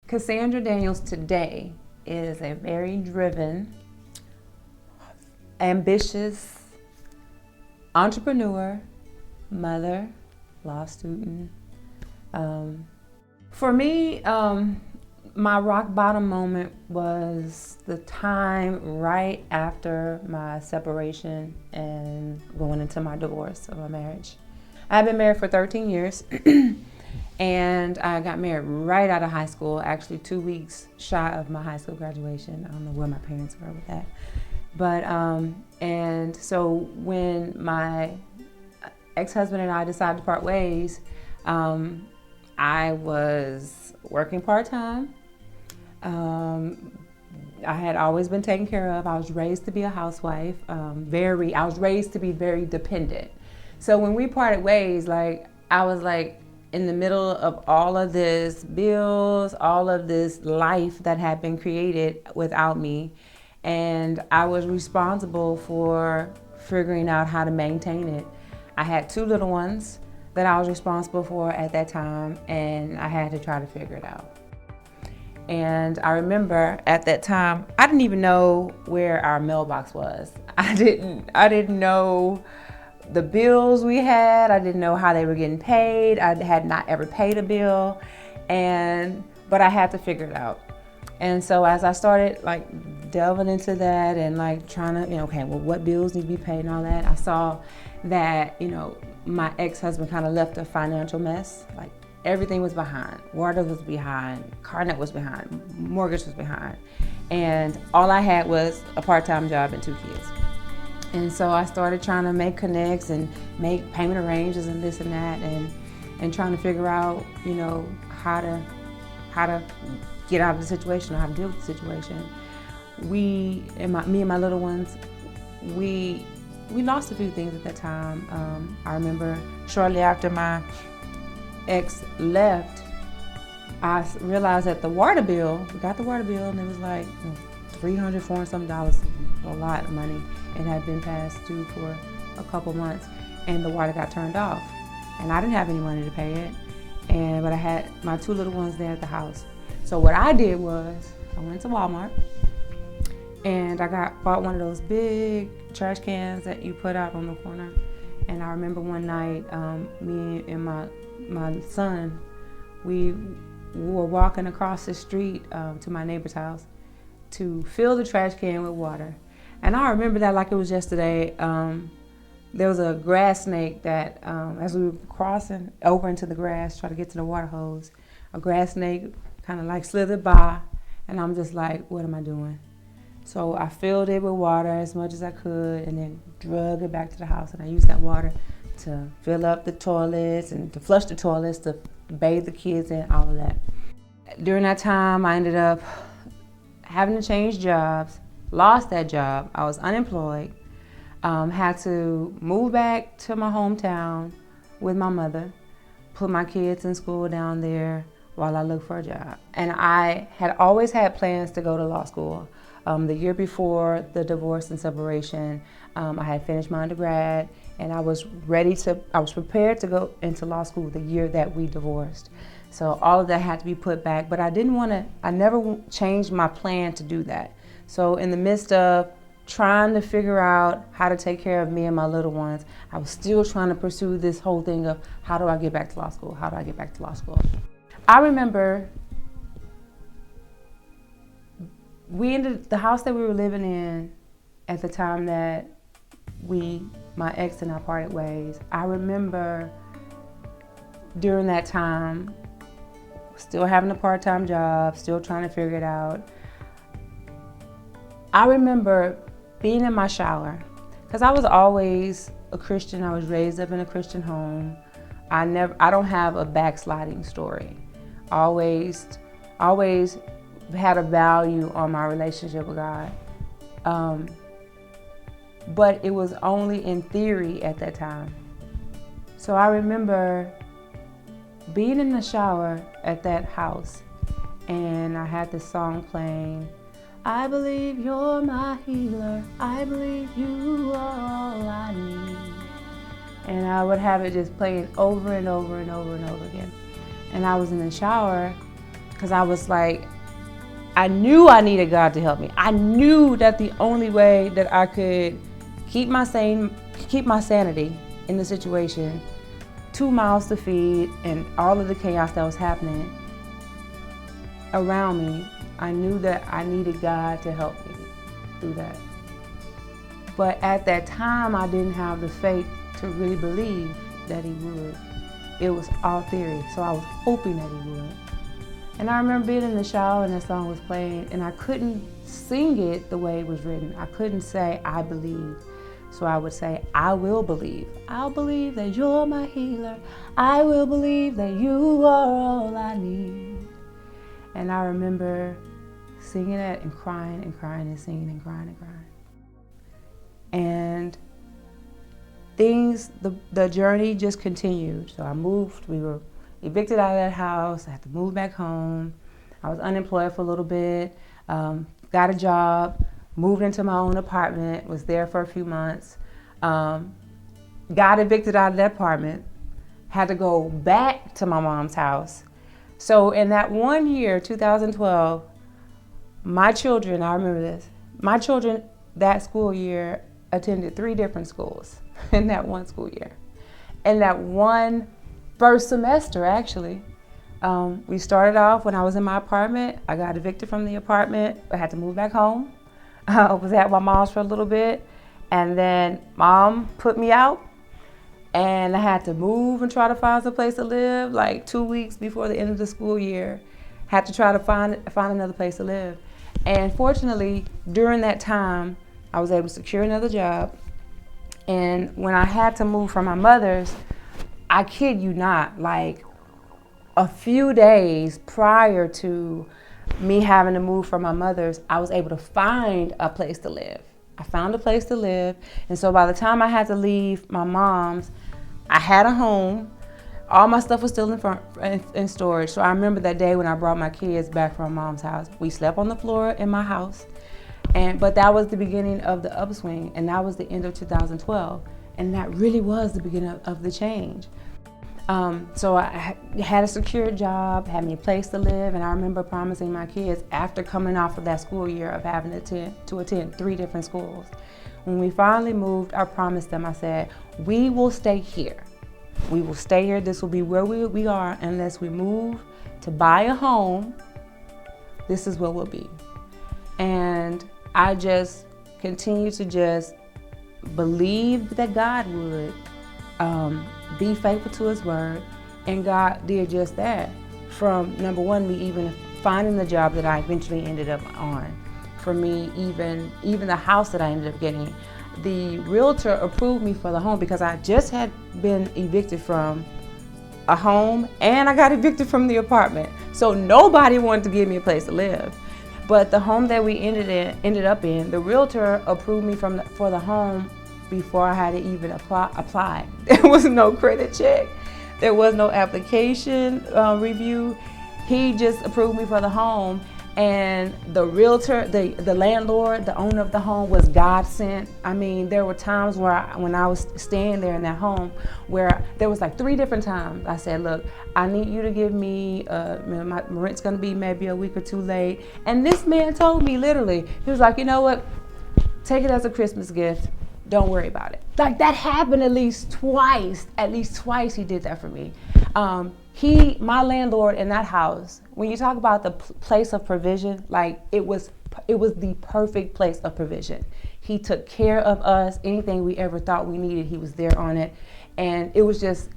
Cassandra Daniels today is a very driven, ambitious entrepreneur, mother, law student. For me, my rock bottom moment was the time right after my separation and going into my divorce of my marriage. I've been married for 13 years. And I got married right out of high school, actually 2 weeks shy of my high school graduation. I don't know where my parents were with that. But, and so when my ex-husband and I decided to part ways, I was working part-time. I had always been taken care of. I was raised to be a housewife. I was raised to be very dependent. So when we parted ways, I was in the middle of all of this bills, all of this life that had been created without me. And I was responsible for figuring out how to maintain it. I had 2 little ones that I was responsible for at that time, and I had to try to figure it out. And I remember at that time, I didn't even know where our mailbox was. I didn't know the bills we had. I didn't know how they were getting paid. I had not ever paid a bill, but I had to figure it out. And so as I started delving into that and trying to, okay, well, what bills need to be paid and all that, I saw that, my ex-husband kind of left a financial mess. Everything was behind. Water was behind, car note was behind, mortgage was behind. And all I had was a part-time job and 2 kids. And so I started trying to make connects and make payment arrangements and this and that, and trying to figure out, how to get out of the situation or how to deal with the situation. Me and my little ones, we lost a few things at that time. I remember shortly after my ex left, I realized that we got the water bill, and it was $300, $400 some dollars, a lot of money. It had been past due for a couple months, and the water got turned off. And I didn't have any money to pay it, but I had my 2 little ones there at the house. So what I did was, I went to Walmart, and I bought one of those big trash cans that you put out on the corner. And I remember one night, me and my son, we were walking across the street to my neighbor's house to fill the trash can with water. And I remember that like it was yesterday. There was a grass snake that, as we were crossing over into the grass, trying to get to the water hose, a grass snake kind of slithered by, and I'm just what am I doing? So I filled it with water as much as I could, and then drug it back to the house, and I used that water to fill up the toilets and to flush the toilets, to bathe the kids and all of that. During that time, I ended up having to change jobs, lost that job. I was unemployed, had to move back to my hometown with my mother, put my kids in school down there while I looked for a job. And I had always had plans to go to law school. The year before the divorce and separation, I had finished my undergrad, and I was prepared to go into law school the year that we divorced. So all of that had to be put back, but I never changed my plan to do that. So in the midst of trying to figure out how to take care of me and my little ones, I was still trying to pursue this whole thing of how do I get back to law school? How do I get back to law school? I remember the house that we were living in at the time that my ex and I parted ways. I remember during that time, still having a part-time job, still trying to figure it out. I remember being in my shower, because I was always a Christian. I was raised up in a Christian home. I don't have a backsliding story. Always had a value on my relationship with God. But it was only in theory at that time. So I remember being in the shower at that house, and I had this song playing, I believe you're my healer, I believe you are all I need. And I would have it just playing over and over and over and over again. And I was in the shower, because I was like, I knew I needed God to help me. I knew that the only way that I could keep my sanity in the situation, 2 mouths to feed, and all of the chaos that was happening around me, I knew that I needed God to help me through that. But at that time, I didn't have the faith to really believe that He would. It was all theory, so I was hoping that He would. And I remember being in the shower and that song was playing, and I couldn't sing it the way it was written. I couldn't say, I believe. So I would say, I will believe. I'll believe that you're my healer. I will believe that you are all I need. And I remember singing it and crying and crying and singing and crying and crying. And the journey just continued. So I moved. We were evicted out of that house. I had to move back home. I was unemployed for a little bit, got a job, moved into my own apartment, was there for a few months, got evicted out of that apartment, had to go back to my mom's house. So in that 1 year, 2012, my children, I remember this, my children that school year attended 3 different schools in that one school year. In that one first semester, actually, we started off when I was in my apartment. I got evicted from the apartment. I had to move back home. I was at my mom's for a little bit, and then Mom put me out, and I had to move and try to find some place to live. Like 2 weeks before the end of the school year, had to try to find another place to live. And fortunately, during that time, I was able to secure another job. And when I had to move from my mother's, I kid you not, like a few days prior to me having to move from my mother's, I was able to find a place to live. I found a place to live. And so by the time I had to leave my mom's, I had a home. All my stuff was still in storage. So I remember that day when I brought my kids back from my mom's house. We slept on the floor in my house. But that was the beginning of the upswing, and that was the end of 2012. And that really was the beginning of the change. So I had a secure job, had me a place to live, and I remember promising my kids after coming off of that school year of having to attend 3 different schools. When we finally moved, I promised them, I said, we will stay here. We will stay here. This will be where we are unless we move to buy a home. This is where we'll be. And I just continued to just believe that God would be faithful to His word, and God did just that. From number one, me even finding the job that I eventually ended up on, for me even the house that I ended up getting, the realtor approved me for the home because I just had been evicted from a home and I got evicted from the apartment. So nobody wanted to give me a place to live. But the home that we ended up in, the realtor approved me for the home before I had to even apply. There was no credit check. There was no application review. He just approved me for the home. And the realtor, the landlord, the owner of the home was God sent. I mean, there were times when I was staying there in that home where there was like 3 different times I said, look, I need you to give me, my rent's gonna be maybe a week or 2 late. And this man told me literally, he was like, you know what, take it as a Christmas gift. Don't worry about it. Like that happened at least twice he did that for me. My landlord in that house, when you talk about the place of provision, like it was the perfect place of provision. He took care of us. Anything we ever thought we needed, he was there on it. And it was just,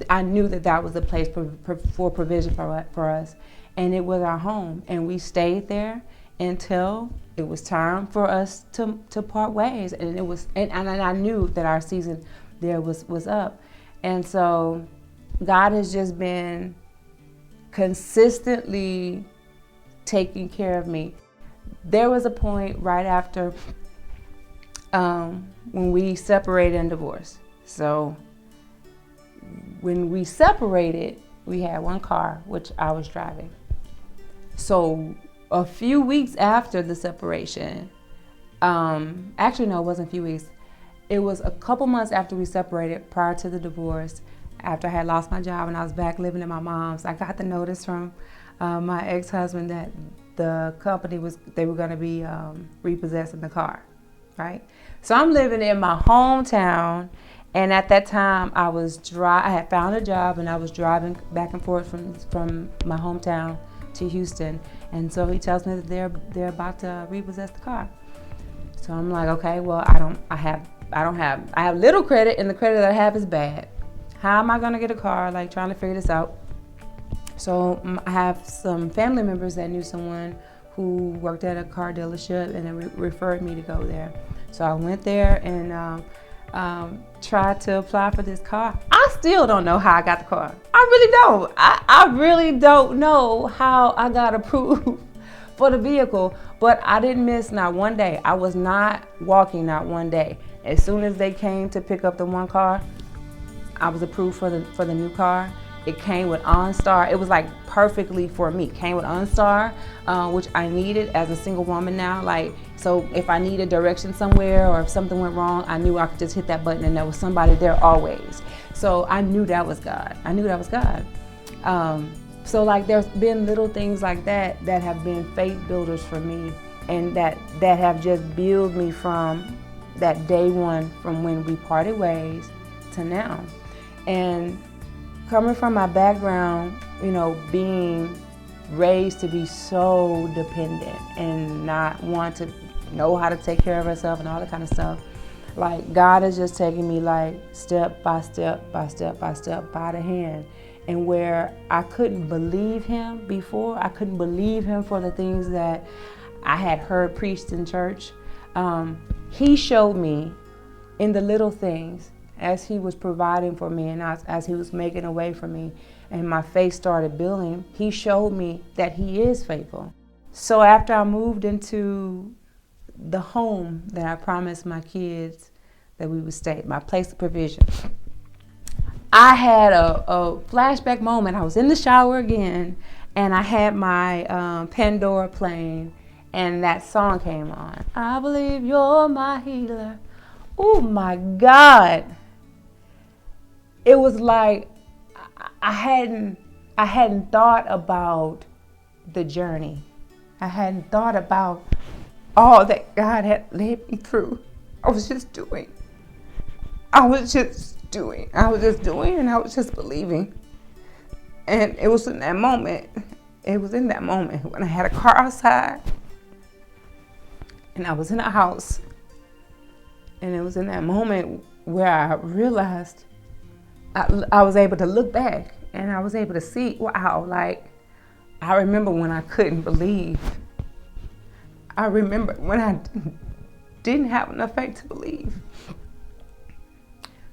I knew that was the place for provision for us. And it was our home. And we stayed there until it was time for us to part ways. And it was, and I knew that our season there was up. And so God has just been consistently taking care of me. There was a point right after when we separated and divorced. So when we separated, we had 1 car, which I was driving. So a few weeks after the separation, actually no, it wasn't a few weeks. It was a couple months after we separated, prior to the divorce. After I had lost my job and I was back living at my mom's, I got the notice from my ex-husband that the company they were going to be repossessing the car, right? So I'm living in my hometown, and at that time I had found a job, and I was driving back and forth from my hometown to Houston, and so he tells me that they're about to repossess the car. So I'm like, okay, well, I have little credit, and the credit that I have is bad. How am I gonna get a car? Like, trying to figure this out. So I have some family members that knew someone who worked at a car dealership, and they referred me to go there. So I went there and tried to apply for this car. I still don't know how I got the car. I really don't. I really don't know how I got approved for the vehicle, but I didn't miss not one day. I was not walking not one day. As soon as they came to pick up the one car, I was approved for the new car. It came with OnStar. It was like perfectly for me. It came with OnStar, which I needed as a single woman now. Like, so if I needed direction somewhere or if something went wrong, I knew I could just hit that button and there was somebody there always. So I knew that was God. So like, there's been little things like that have been faith builders for me, and that have just built me from that day one, from when we parted ways to now. And coming from my background, being raised to be so dependent and not want to know how to take care of herself and all that kind of stuff, like, God is just taking me like step by step by step by step by the hand. And where I couldn't believe him before, I couldn't believe him for the things that I had heard preached in church, he showed me in the little things, as he was providing for me and as he was making a way for me, and my faith started building, he showed me that he is faithful. So after I moved into the home that I promised my kids that we would stay, my place of provision, I had a flashback moment. I was in the shower again, and I had my Pandora playing, and that song came on. I believe you're my healer. Oh my God. It was like I hadn't thought about the journey. I hadn't thought about all that God had led me through. I was just doing, and I was just believing. And it was in that moment when I had a car outside, and I was in a house, and it was in that moment where I realized I was able to look back, and I was able to see, wow, like, I remember when I couldn't believe. I remember when I didn't have enough faith to believe.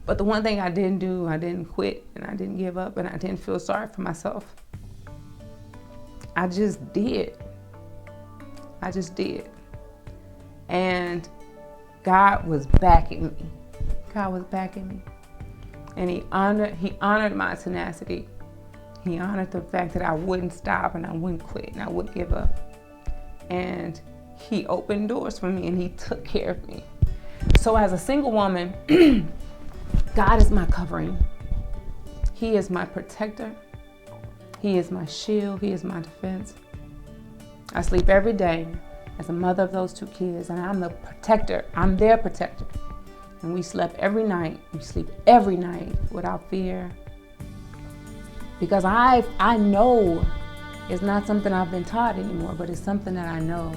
But the one thing I didn't do, I didn't quit, and I didn't give up, and I didn't feel sorry for myself. I just did. And God was backing me. And he honored my tenacity. He honored the fact that I wouldn't stop, and I wouldn't quit, and I wouldn't give up. And he opened doors for me, and he took care of me. So as a single woman, God is my covering. He is my protector. He is my shield. He is my defense. I sleep every day as a mother of those 2 kids, and I'm the protector. I'm their protector. And we slept every night. We sleep every night without fear. Because I know it's not something I've been taught anymore, but it's something that I know.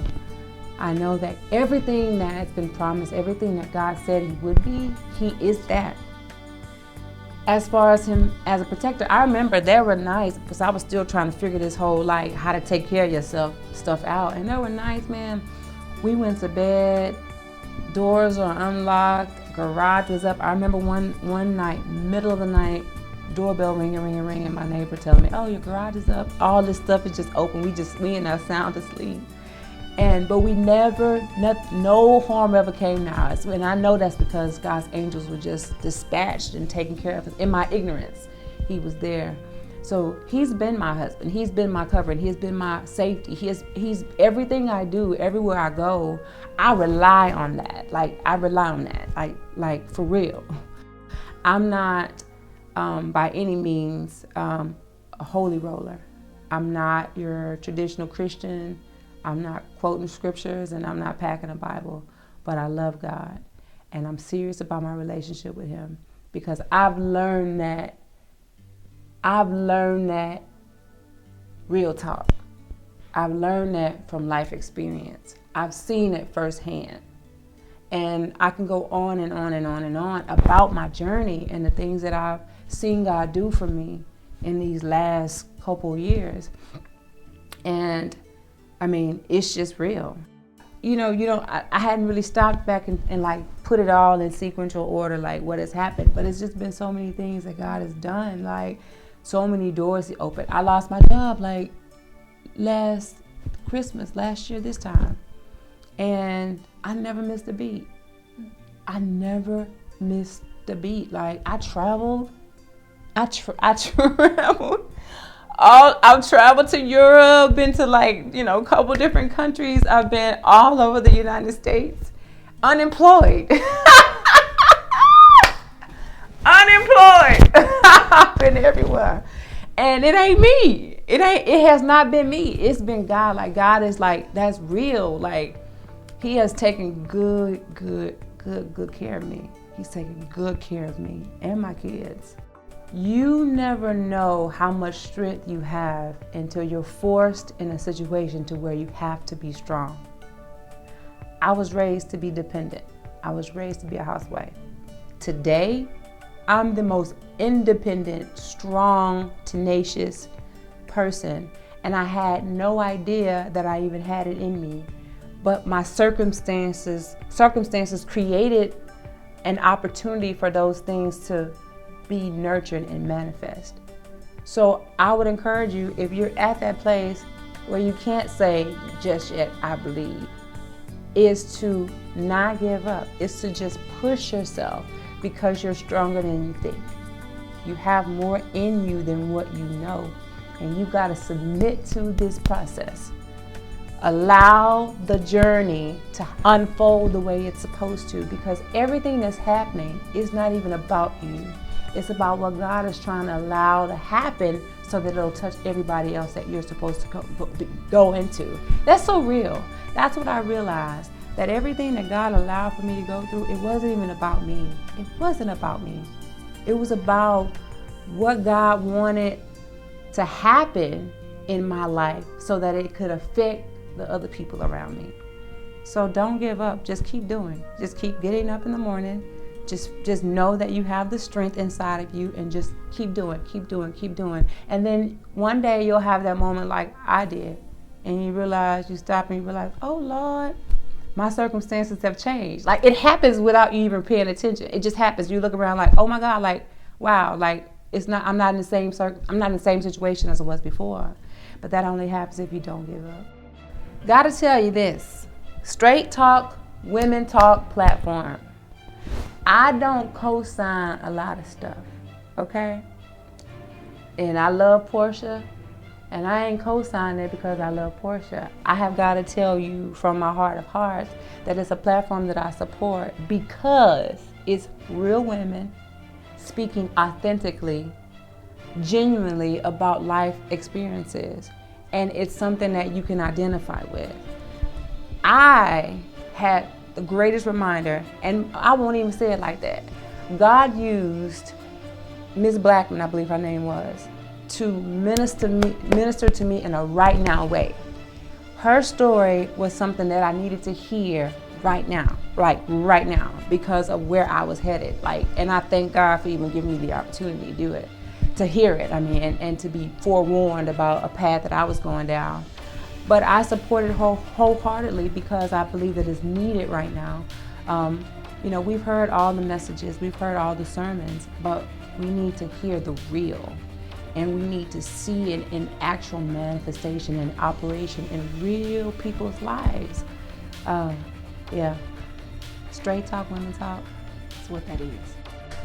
I know that everything that has been promised, everything that God said he would be, he is that. As far as him as a protector, I remember there were nights, because I was still trying to figure this whole, like, how to take care of yourself stuff out. And there were nights, man, we went to bed, doors are unlocked, garage was up. I remember one night, middle of the night, doorbell ringing, my neighbor telling me, oh, your garage is up. All this stuff is just open. We in there sound asleep. But we no harm ever came to us. And I know that's because God's angels were just dispatched and taking care of us. In my ignorance, he was there. So he's been my husband. He's been my covering. He's been my safety. He's everything I do, everywhere I go, I rely on that. Like for real. I'm not by any means a holy roller. I'm not your traditional Christian. I'm not quoting scriptures and I'm not packing a Bible, but I love God and I'm serious about my relationship with him because I've learned that real talk. I've learned that from life experience. I've seen it firsthand. And I can go on and on and on and on about my journey and the things that I've seen God do for me in these last couple years. And I mean, it's just real. I hadn't really stopped back and like put it all in sequential order, like what has happened. But it's just been so many things that God has done, like so many doors He opened. I lost my job like last year this time. And I never missed a beat. I never missed the beat. Like I traveled. I've traveled to Europe, been to a couple different countries. I've been all over the United States, unemployed. Unemployed. I've been everywhere. And it ain't me. It has not been me. It's been God. Like God is like, that's real. Like He has taken good care of me. He's taken good care of me and my kids. You never know how much strength you have until you're forced in a situation to where you have to be strong. I was raised to be dependent. I was raised to be a housewife. Today, I'm the most independent, strong, tenacious person, and I had no idea that I even had it in me. But my circumstances created an opportunity for those things to be nurtured and manifest. So I would encourage you, if you're at that place where you can't say just yet, I believe, is to not give up. It's to just push yourself because you're stronger than you think. You have more in you than what you know, and you've got to submit to this process. Allow the journey to unfold the way it's supposed to, because everything that's happening is not even about you. It's about what God is trying to allow to happen so that it'll touch everybody else that you're supposed to go into. That's so real. That's what I realized, that everything that God allowed for me to go through, it wasn't even about me. It wasn't about me. It was about what God wanted to happen in my life so that it could affect the other people around me. So don't give up. Just keep doing. Just keep getting up in the morning. Just know that you have the strength inside of you, and just keep doing. And then one day you'll have that moment like I did, and you stop and you realize, oh Lord, my circumstances have changed. Like it happens without you even paying attention. It just happens. You look around like, oh my God, like wow, like I'm not in the same situation as I was before. But that only happens if you don't give up. Gotta tell you this, Straight Talk, Women Talk platform. I don't co-sign a lot of stuff, okay? And I love Porshea, and I ain't co-signing it because I love Porshea. I have got to tell you from my heart of hearts that it's a platform that I support because it's real women speaking authentically, genuinely about life experiences, and it's something that you can identify with. I had the greatest reminder, and I won't even say it like that. God used Miss Blackman, I believe her name was, to minister to me in a right now way. Her story was something that I needed to hear right now, because of where I was headed. And I thank God for even giving me the opportunity to do it, to hear it, and to be forewarned about a path that I was going down. But I support it wholeheartedly because I believe that it's needed right now. We've heard all the messages, we've heard all the sermons, but we need to hear the real. And we need to see it in actual manifestation and operation in real people's lives. Straight Talk, Women Talk, that's what that is.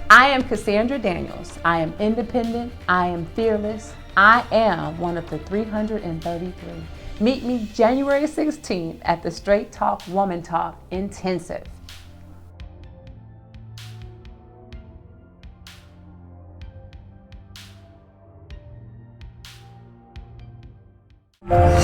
I am Cassandra Daniels. I am independent. I am fearless. I am one of the 333. Meet me January 16th at the Straight Talk, Woman Talk Intensive. Bye.